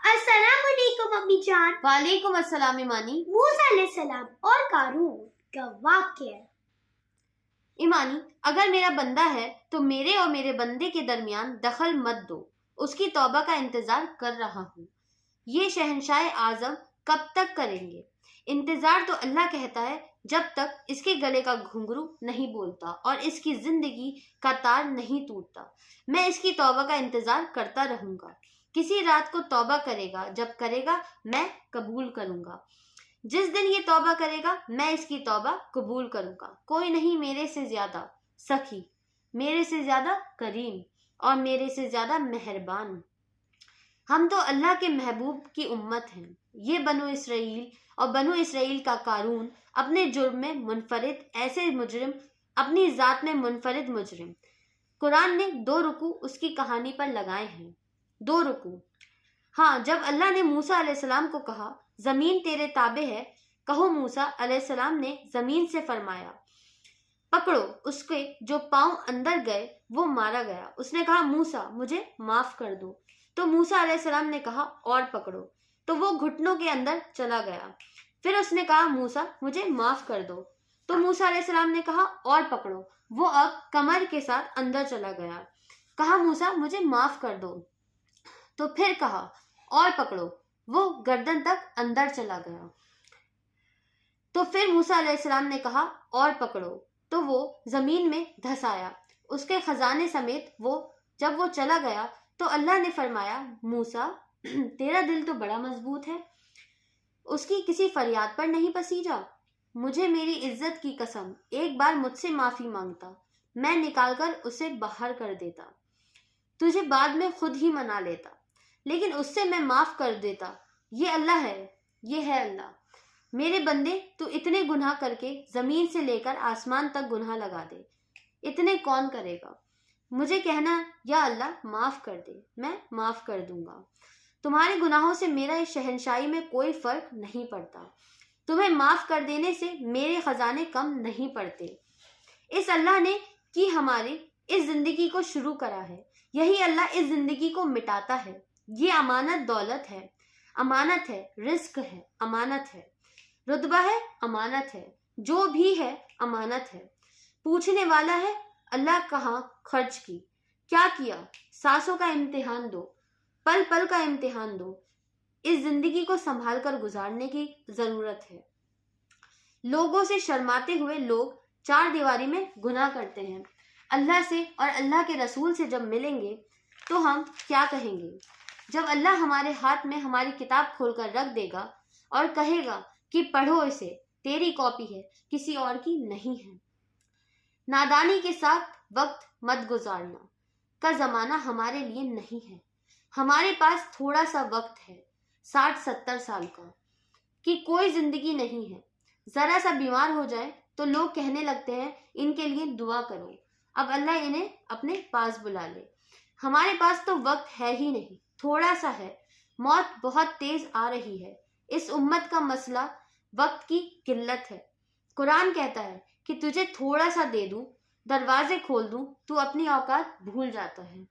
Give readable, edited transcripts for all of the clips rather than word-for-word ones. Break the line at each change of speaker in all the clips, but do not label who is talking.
अस्सलाम वालेकुम अम्मी जान।
वालेकुम अस्सलाम ईमानी।
मूसा अलैहिस्सलाम और कारून का वाक़या।
ईमानी, अगर मेरा बंदा है तो मेरे और मेरे बंदे के दरमियान दखल मत दो। उसकी तौबा का इंतजार कर रहा हूँ। ये शहंशाह आजम कब तक करेंगे? इंतजार तो अल्लाह कहता है जब तक इसके गले का घुंघरू नहीं बोलता और इसकी जिंदगी का तार नहीं टूटता। मैं इसकी तौबा का इंतजार करता रहूंगा। किसी रात को तौबा करेगा, जब करेगा मैं कबूल करूंगा। जिस दिन ये तौबा करेगा मैं इसकी तौबा कबूल करूंगा। कोई नहीं मेरे से ज्यादा सखी, मेरे से ज्यादा करीम और मेरे से ज्यादा मेहरबान। हम तो अल्लाह के महबूब की उम्मत हैं। ये बनो इसराइल और बनो इसराइल का कारून अपने जुर्म में मुनफरिद, ऐसे मुजरिम अपनी जात में मुनफरिद मुजरिम। कुरान ने 2 रुकू उसकी कहानी पर लगाए हैं। 2 रुकू। हाँ, जब अल्लाह ने मूसा अलैहिस्सलाम को कहा जमीन तेरे ताबे है, कहो मूसा अलैहिस्सलाम ने जमीन से फरमाया पकड़ो। उसके जो पांव अंदर गए वो मारा गया। उसने कहा मूसा मुझे माफ कर दो। तो मूसा अलैहिस्सलाम ने कहा और पकड़ो, तो वो घुटनों के अंदर चला गया। फिर उसने कहा मूसा मुझे माफ कर दो। तो मूसा अलैहिस्सलाम ने कहा और पकड़ो, वो अब कमर के साथ अंदर चला गया। कहा मूसा मुझे माफ कर दो। तो फिर कहा और पकड़ो, वो गर्दन तक अंदर चला गया। तो फिर मूसा अलैहिस्सलाम ने कहा और पकड़ो, तो वो जमीन में धंस आया उसके खजाने समेत। जब वो चला गया तो अल्लाह ने फरमाया मूसा तेरा दिल तो बड़ा मजबूत है, उसकी किसी फरियाद पर नहीं पसीजा। मुझे मेरी इज्जत की कसम, एक बार मुझसे माफी मांगता, मैं निकालकर उसे बाहर कर देता, तुझे बाद में खुद ही मना लेता, लेकिन उससे मैं माफ कर देता। ये अल्लाह है, ये है अल्लाह। मेरे बंदे तू इतने गुनाह करके जमीन से लेकर आसमान तक गुनाह लगा दे, इतने कौन करेगा? मुझे कहना या अल्लाह माफ कर दे, मैं माफ कर दूंगा। तुम्हारे गुनाहों से मेरा इस शहंशाही में कोई फर्क नहीं पड़ता। तुम्हें माफ कर देने से मेरे खजाने कम नहीं पड़ते। इस अल्लाह ने कि हमारी इस जिंदगी को शुरू करा है, यही अल्लाह इस जिंदगी को मिटाता है। ये अमानत दौलत है, अमानत है, रिस्क है, अमानत है, रुतबा है, अमानत है, जो भी है अमानत है। पूछने वाला है अल्लाह कहाँ खर्च की, क्या किया। सांसों का इम्तिहान दो, पल पल का इम्तिहान दो। इस जिंदगी को संभाल कर गुजारने की जरूरत है। लोगों से शर्माते हुए लोग 4 दीवारी में गुनाह करते हैं। अल्लाह से और अल्लाह के रसूल से जब मिलेंगे तो हम क्या कहेंगे? जब अल्लाह हमारे हाथ में हमारी किताब खोलकर रख देगा और कहेगा कि पढ़ो इसे, तेरी कॉपी है, किसी और की नहीं है। नादानी के साथ वक्त मत गुजारना का जमाना हमारे लिए नहीं है। हमारे पास थोड़ा सा वक्त है, 60-70 साल का, कि कोई जिंदगी नहीं है। जरा सा बीमार हो जाए तो लोग कहने लगते हैं इनके लिए दुआ करो। अब अल्लाह इन्हें अपने पास बुला ले। हमारे पास तो वक्त है ही नहीं, थोड़ा सा है। मौत बहुत तेज आ रही है। इस उम्मत का मसला वक्त की किल्लत है। कुरान कहता है कि तुझे थोड़ा सा दे दूं, दरवाजे खोल दूं, तू अपनी औकात भूल जाता है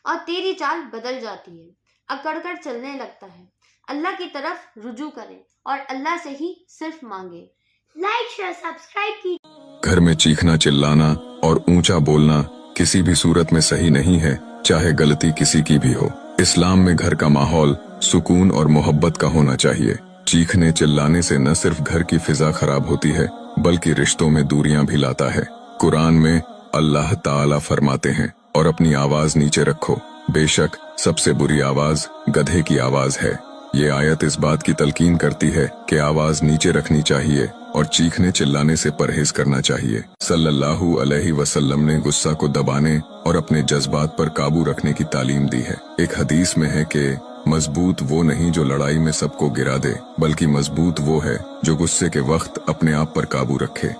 और तेरी चाल बदल जाती है, अकड़ कर चलने लगता है। अल्लाह की तरफ रुजू करें और अल्लाह से ही सिर्फ मांगे।
लाइक शेयर सब्सक्राइब कीजिए।
घर में चीखना, चिल्लाना और ऊंचा बोलना किसी भी सूरत में सही नहीं है, चाहे गलती किसी की भी हो। इस्लाम में घर का माहौल सुकून और मोहब्बत का होना चाहिए। चीखने चिल्लाने से न सिर्फ घर की फिजा खराब होती है बल्कि रिश्तों में दूरियां भी लाता है। कुरान में अल्लाह ताला फरमाते हैं और अपनी आवाज नीचे रखो, बेशक सबसे बुरी आवाज गधे की आवाज है। ये आयत इस बात की तलकीन करती है कि आवाज नीचे रखनी चाहिए और चीखने चिल्लाने से परहेज करना चाहिए। सल्लल्लाहु अलैहि वसल्लम ने गुस्सा को दबाने और अपने जज्बात पर काबू रखने की तालीम दी है। एक हदीस में है कि मजबूत वो नहीं जो लड़ाई में सबको गिरा दे, बल्कि मजबूत वो है जो गुस्से के वक्त अपने आप पर काबू रखे।